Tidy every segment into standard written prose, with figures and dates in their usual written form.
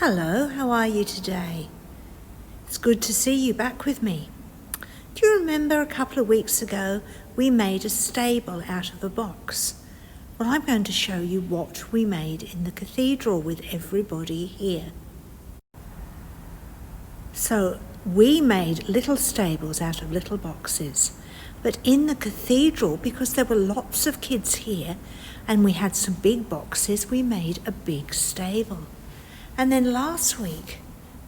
Hello, how are you today? It's good to see you back with me. Do you remember a couple of weeks ago we made a stable out of a box? Well, I'm going to show you what we made in the cathedral with everybody here. So we made little stables out of little boxes, but in the cathedral, because there were lots of kids here and we had some big boxes, we made a big stable. And then last week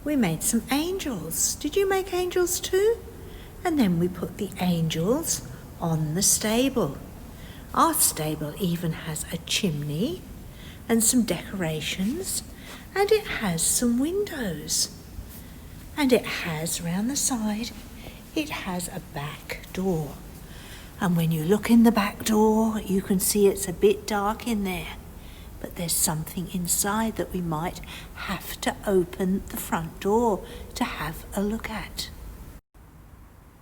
we made some angels. Did you make angels too? And then we put the angels on the stable. Our stable even has a chimney and some decorations, and it has some windows. And it has round the side, it has a back door. And when you look in the back door, you can see it's a bit dark in there. But there's something inside that we might have to open the front door to have a look at.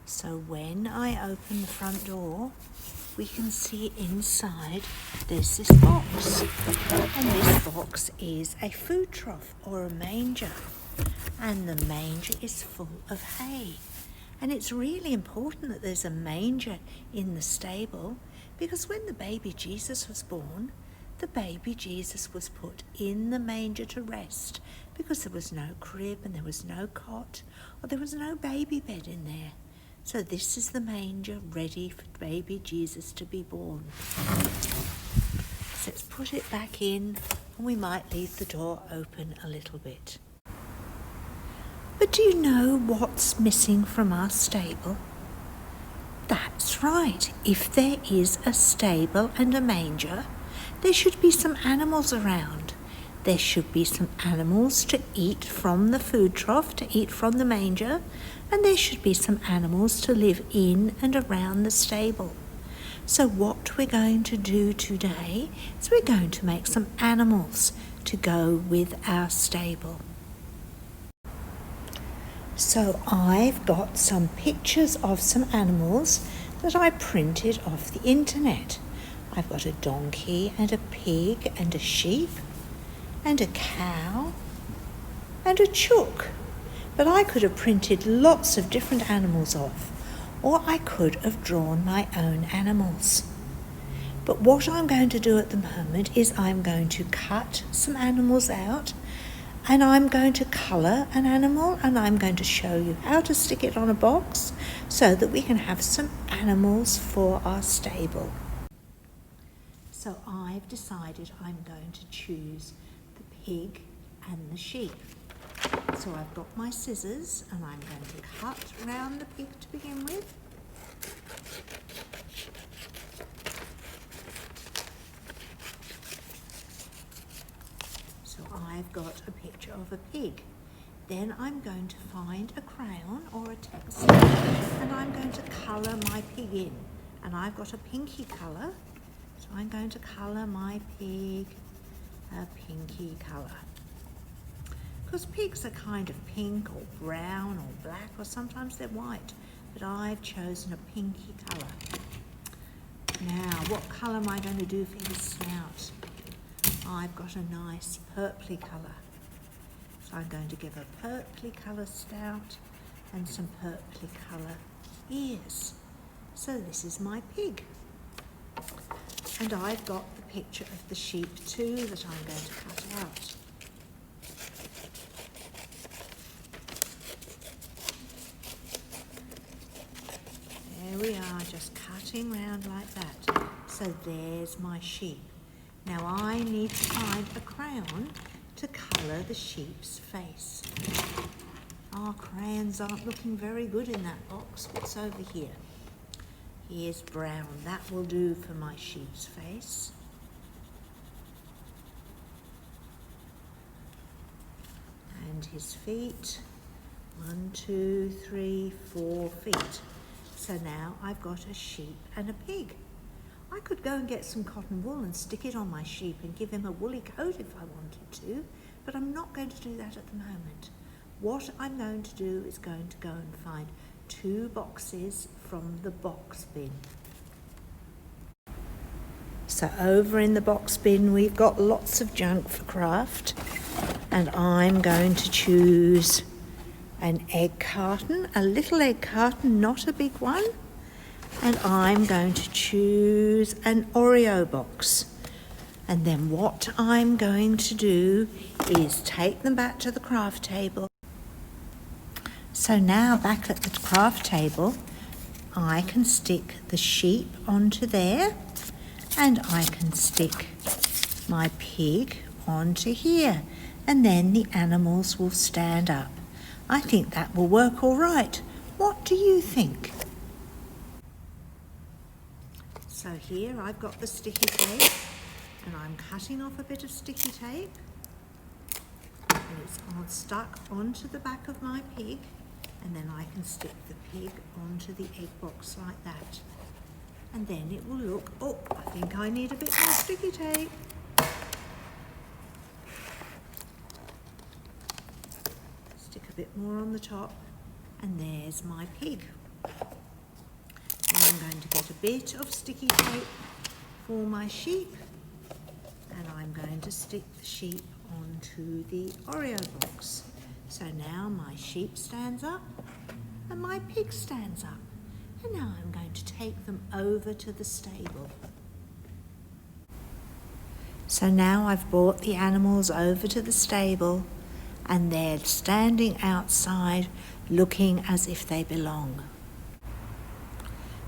So when I open the front door, we can see inside there's this box. And this box is a food trough or a manger. And the manger is full of hay. And it's really important that there's a manger in the stable, because when the baby Jesus was born, the baby Jesus was put in the manger to rest, because there was no crib and there was no cot, or there was no baby bed in there. So this is the manger ready for baby Jesus to be born. So let's put it back in, and we might leave the door open a little bit. But do you know what's missing from our stable? That's right. If there is a stable and a manger, there should be some animals around. There should be some animals to eat from the food trough, to eat from the manger, and there should be some animals to live in and around the stable. So what we're going to do today is we're going to make some animals to go with our stable. So I've got some pictures of some animals that I printed off the internet. I've got a donkey and a pig and a sheep and a cow and a chook. But I could have printed lots of different animals off, or I could have drawn my own animals. But what I'm going to do at the moment is I'm going to cut some animals out, and I'm going to colour an animal, and I'm going to show you how to stick it on a box so that we can have some animals for our stable. So I've decided I'm going to choose the pig and the sheep. So I've got my scissors and I'm going to cut round the pig to begin with. So I've got a picture of a pig. Then I'm going to find a crayon or a text and I'm going to colour my pig in. And I've got a pinky colour. So I'm going to colour my pig a pinky colour. Because pigs are kind of pink or brown or black, or sometimes they're white, but I've chosen a pinky colour. Now, what colour am I going to do for his snout? I've got a nice purply colour. So I'm going to give a purply colour snout and some purply colour ears. So this is my pig. And I've got the picture of the sheep too that I'm going to cut out. There we are, just cutting round like that. So there's my sheep. Now I need to find a crayon to colour the sheep's face. Our crayons aren't looking very good in that box. What's over here? Here's brown. That will do for my sheep's face. And his feet. 1, 2, 3, 4 feet. So now I've got a sheep and a pig. I could go and get some cotton wool and stick it on my sheep and give him a woolly coat if I wanted to, but I'm not going to do that at the moment. What I'm going to do is going to go and find 2 boxes from the box bin. So over in the box bin we've got lots of junk for craft, And I'm going to choose an egg carton, a little egg carton, not a big one. And I'm going to choose an Oreo box. And then what I'm going to do is take them back to the craft table. So now back at the craft table, I can stick the sheep onto there, and I can stick my pig onto here, and then the animals will stand up. I think that will work all right. What do you think? So here I've got the sticky tape, and I'm cutting off a bit of sticky tape, and it's all stuck onto the back of my pig, and then I can stick the pig onto the egg box like that. And then it will look, oh, I think I need a bit more sticky tape. Stick a bit more on the top, and there's my pig. And I'm going to get a bit of sticky tape for my sheep, and I'm going to stick the sheep onto the Oreo box. So now my sheep stands up and my pig stands up. And now I'm going to take them over to the stable. So now I've brought the animals over to the stable, and they're standing outside looking as if they belong.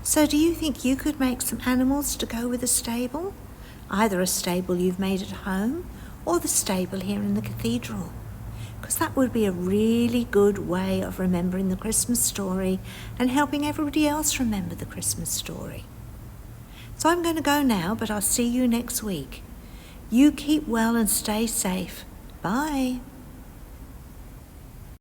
So do you think you could make some animals to go with a stable? Either a stable you've made at home or the stable here in the cathedral. Because that would be a really good way of remembering the Christmas story and helping everybody else remember the Christmas story. So I'm going to go now, but I'll see you next week. You keep well and stay safe. Bye.